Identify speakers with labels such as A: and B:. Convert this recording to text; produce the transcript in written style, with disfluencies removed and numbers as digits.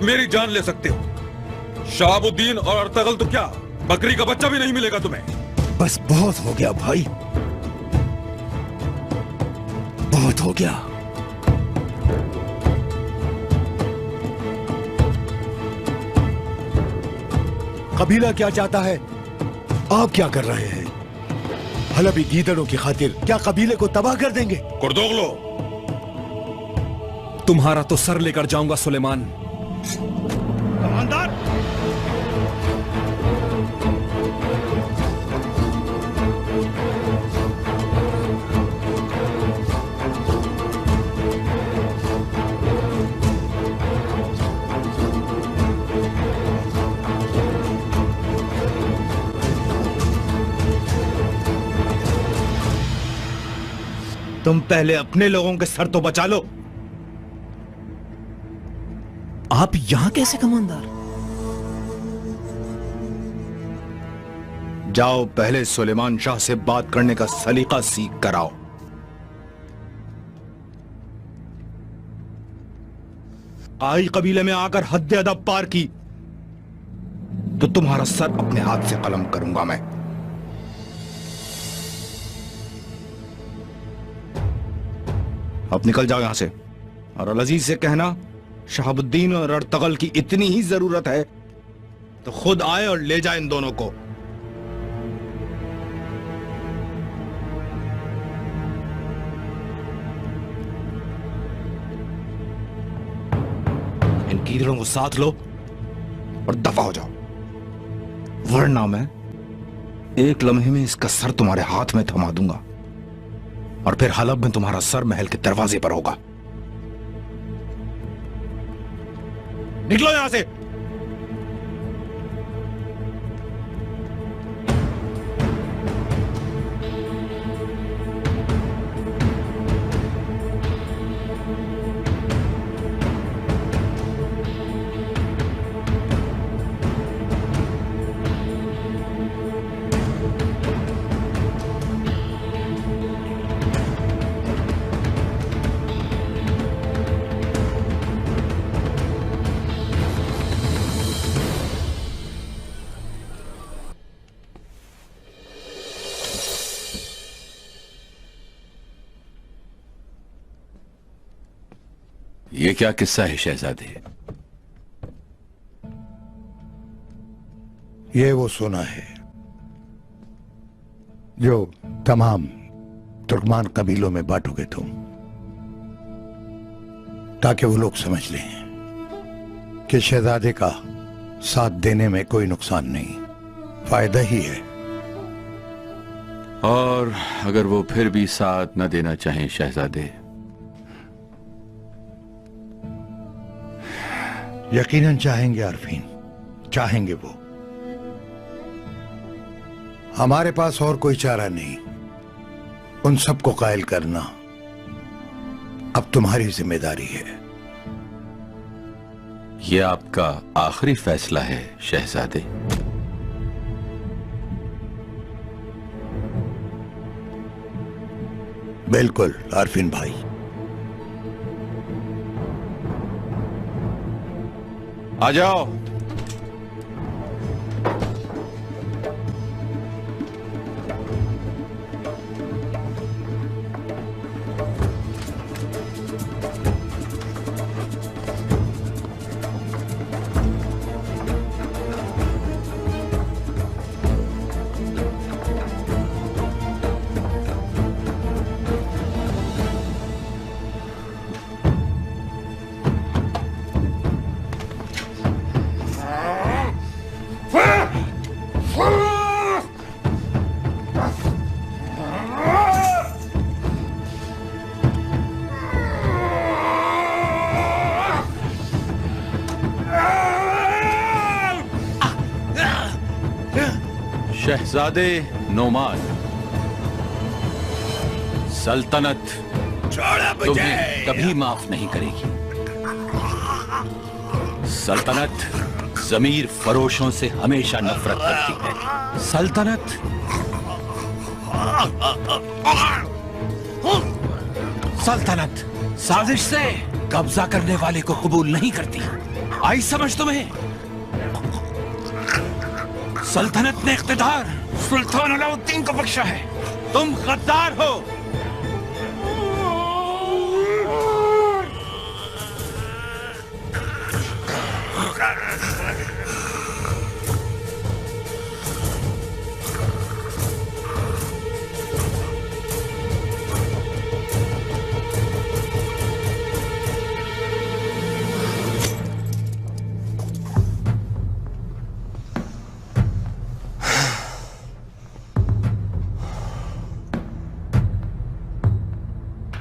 A: मेरी जान ले सकते हो। शहाबुद्दीन और अर्तगल तो क्या, बकरी का बच्चा भी नहीं मिलेगा तुम्हें।
B: बस बहुत हो गया भाई, बहुत हो गया। कबीला क्या चाहता है, आप क्या कर रहे हैं? हलबी गीदड़ों की खातिर क्या कबीले को तबाह कर देंगे?
A: कुर्दोगलो,
C: तुम्हारा तो सर लेकर जाऊंगा सुलेमान।
B: कमांडर, तुम पहले अपने लोगों के सर तो बचा लो।
C: आप यहां कैसे कमांडर?
B: जाओ पहले सुलेमान शाह से बात करने का सलीका सीख कर आओ। आई कबीले में आकर हद अदब पार की तो तुम्हारा सर अपने हाथ से कलम करूंगा मैं। अब निकल जाओ यहां से, और अल-अजीज से कहना शहाबुद्दीन और अर्तगल की इतनी ही जरूरत है तो खुद आए और ले जाए इन दोनों को। इन कीड़ों को साथ लो और दफा हो जाओ, वरना मैं एक लम्हे में इसका सर तुम्हारे हाथ में थमा दूंगा और फिर हलब में तुम्हारा सर महल के दरवाजे पर होगा। निकलो यहां से।
D: ये क्या किस्सा है शहजादे?
E: ये वो सोना है जो तमाम तुर्कमान कबीलों में बांटोगे तुम, ताकि वो लोग समझ लें कि शहजादे का साथ देने में कोई नुकसान नहीं, फायदा ही है।
D: और अगर वो फिर भी साथ न देना चाहें शहजादे?
E: यकीनन चाहेंगे आरफीन, चाहेंगे वो। हमारे पास और कोई चारा नहीं, उन सबको कायल करना अब तुम्हारी जिम्मेदारी है।
D: यह आपका आखिरी फैसला है शहजादे?
E: बिल्कुल आरफीन भाई।
D: आ जाओ। शहजादे नोमान, सल्तनत तुम्हें कभी माफ नहीं करेगी। सल्तनत जमीर फरोशों से हमेशा नफरत करती है। सल्तनत सल्तनत साजिश से कब्जा करने वाले को कबूल नहीं करती। आई समझ तुम्हें? सल्तनत ने इख्तिदार सुल्तान अलाउद्दीन को बख्शा है। तुम गद्दार हो।